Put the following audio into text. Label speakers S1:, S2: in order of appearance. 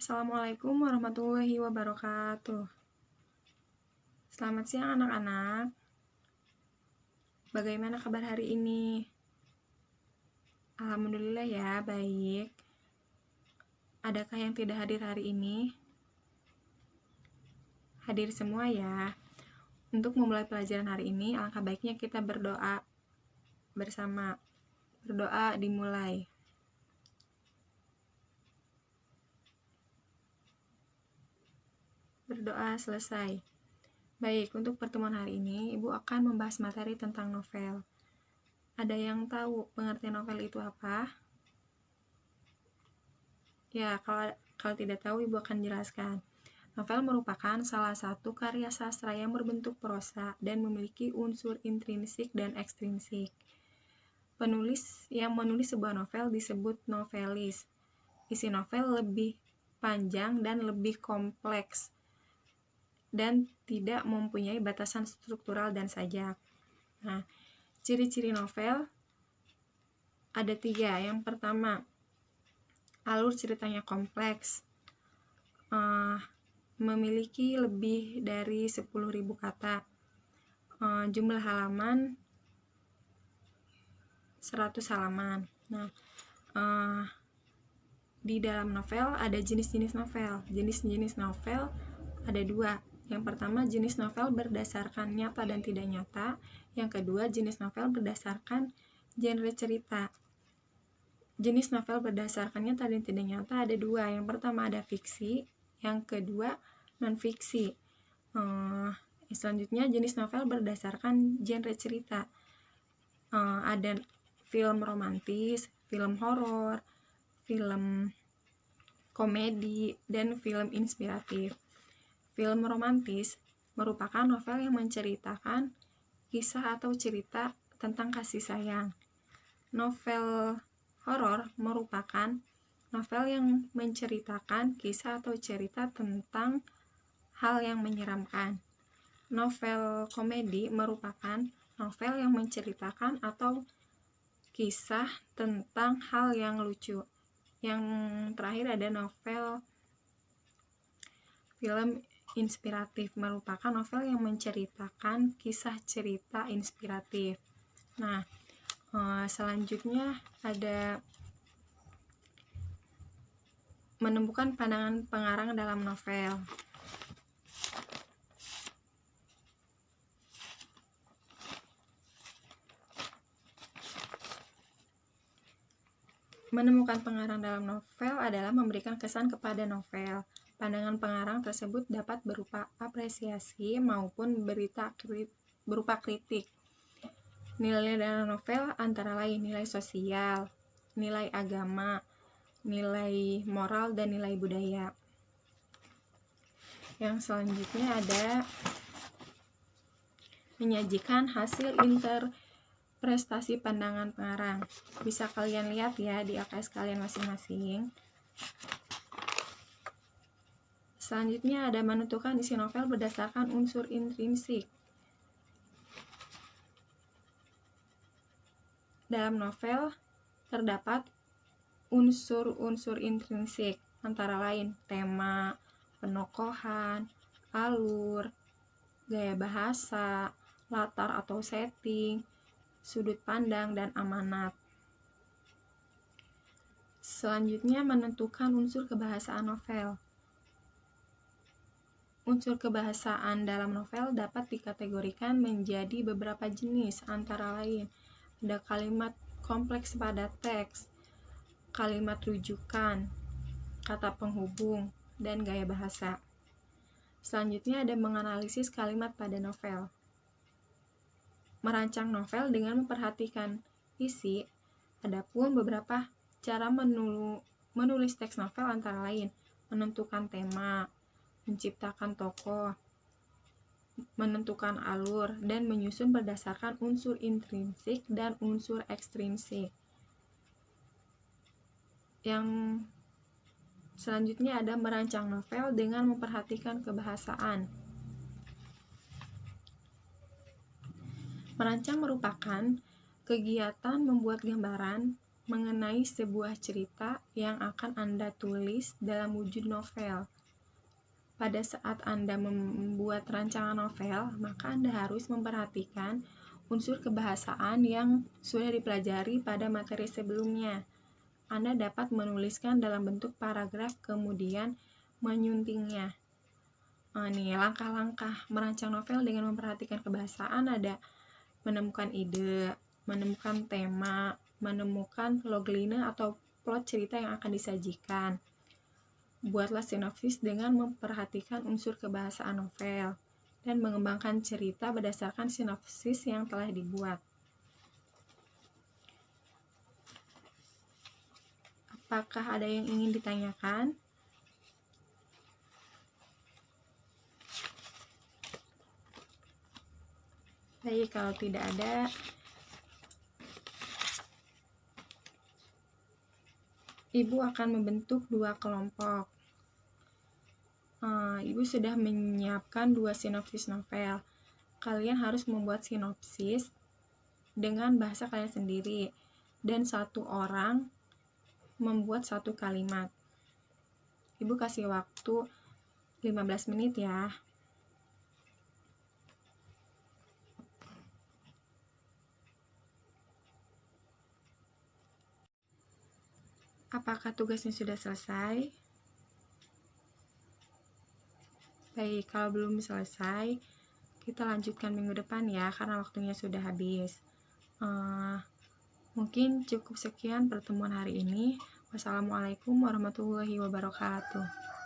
S1: Assalamualaikum warahmatullahi wabarakatuh. Selamat siang anak-anak. Bagaimana kabar hari ini? Alhamdulillah ya, baik. Adakah yang tidak hadir hari ini? Hadir semua ya. Untuk memulai pelajaran hari ini, alangkah baiknya kita berdoa bersama. Berdoa dimulai. Berdoa selesai. Baik, untuk pertemuan hari ini, Ibu akan membahas materi tentang novel. Ada yang tahu pengertian novel itu apa? Ya, kalau tidak tahu, Ibu akan jelaskan. Novel merupakan salah satu karya sastra yang berbentuk prosa dan memiliki unsur intrinsik dan ekstrinsik. Penulis yang menulis sebuah novel disebut novelis. Isi novel lebih panjang dan lebih kompleks dan tidak mempunyai batasan struktural dan sajak. Nah, ciri-ciri novel ada 3. Yang pertama, alur ceritanya kompleks, memiliki lebih dari 10.000 kata, jumlah halaman 100 halaman. Nah, di dalam novel ada jenis-jenis novel. Jenis-jenis novel ada 2. Yang pertama, jenis novel berdasarkan nyata dan tidak nyata. Yang kedua, jenis novel berdasarkan genre cerita. Jenis novel berdasarkan nyata dan tidak nyata ada 2. Yang pertama ada fiksi, yang kedua non-fiksi. Selanjutnya, jenis novel berdasarkan genre cerita. Ada film romantis, film horor, film komedi, dan film inspiratif. Film romantis merupakan novel yang menceritakan kisah atau cerita tentang kasih sayang. Novel horor merupakan novel yang menceritakan kisah atau cerita tentang hal yang menyeramkan. Novel komedi merupakan novel yang menceritakan atau kisah tentang hal yang lucu. Yang terakhir ada novel film inspiratif, merupakan novel yang menceritakan kisah cerita inspiratif. Nah, selanjutnya ada menemukan pandangan pengarang dalam novel. Menemukan pengarang dalam novel adalah memberikan kesan kepada novel. Pandangan pengarang tersebut dapat berupa apresiasi maupun berupa kritik. Nilai dalam novel antara lain nilai sosial, nilai agama, nilai moral, dan nilai budaya. Yang selanjutnya ada menyajikan hasil interpretasi pandangan pengarang. Bisa kalian lihat ya di AKS kalian masing-masing. Selanjutnya ada menentukan isi novel berdasarkan unsur intrinsik. Dalam novel terdapat unsur-unsur intrinsik, antara lain tema, penokohan, alur, gaya bahasa, latar atau setting, sudut pandang, dan amanat. Selanjutnya menentukan unsur kebahasaan novel. Unsur kebahasaan dalam novel dapat dikategorikan menjadi beberapa jenis, antara lain ada kalimat kompleks pada teks, kalimat rujukan, kata penghubung, dan gaya bahasa. Selanjutnya ada menganalisis kalimat pada novel. Merancang novel dengan memperhatikan isi. Adapun beberapa cara menulis teks novel antara lain menentukan tema, menciptakan tokoh, menentukan alur, dan menyusun berdasarkan unsur intrinsik dan unsur ekstrinsik. Yang selanjutnya ada merancang novel dengan memperhatikan kebahasaan. Merancang merupakan kegiatan membuat gambaran, mengenai sebuah cerita yang akan Anda tulis dalam wujud novel. Pada saat Anda membuat rancangan novel, maka Anda harus memperhatikan unsur kebahasaan yang sudah dipelajari pada materi sebelumnya. Anda dapat menuliskan dalam bentuk paragraf kemudian menyuntingnya. Nih, langkah-langkah merancang novel dengan memperhatikan kebahasaan ada menemukan ide, menemukan tema, menemukan logline atau plot cerita yang akan disajikan. Buatlah sinopsis dengan memperhatikan unsur kebahasaan novel dan mengembangkan cerita berdasarkan sinopsis yang telah dibuat. Apakah ada yang ingin ditanyakan? Baik, kalau tidak ada, Ibu akan membentuk 2 kelompok. Ibu sudah menyiapkan 2 sinopsis novel. Kalian harus membuat sinopsis dengan bahasa kalian sendiri dan 1 orang membuat 1 kalimat. Ibu kasih waktu 15 menit ya. Apakah tugasnya sudah selesai? Baik, kalau belum selesai, kita lanjutkan minggu depan ya, karena waktunya sudah habis. Mungkin cukup sekian pertemuan hari ini. Wassalamualaikum warahmatullahi wabarakatuh.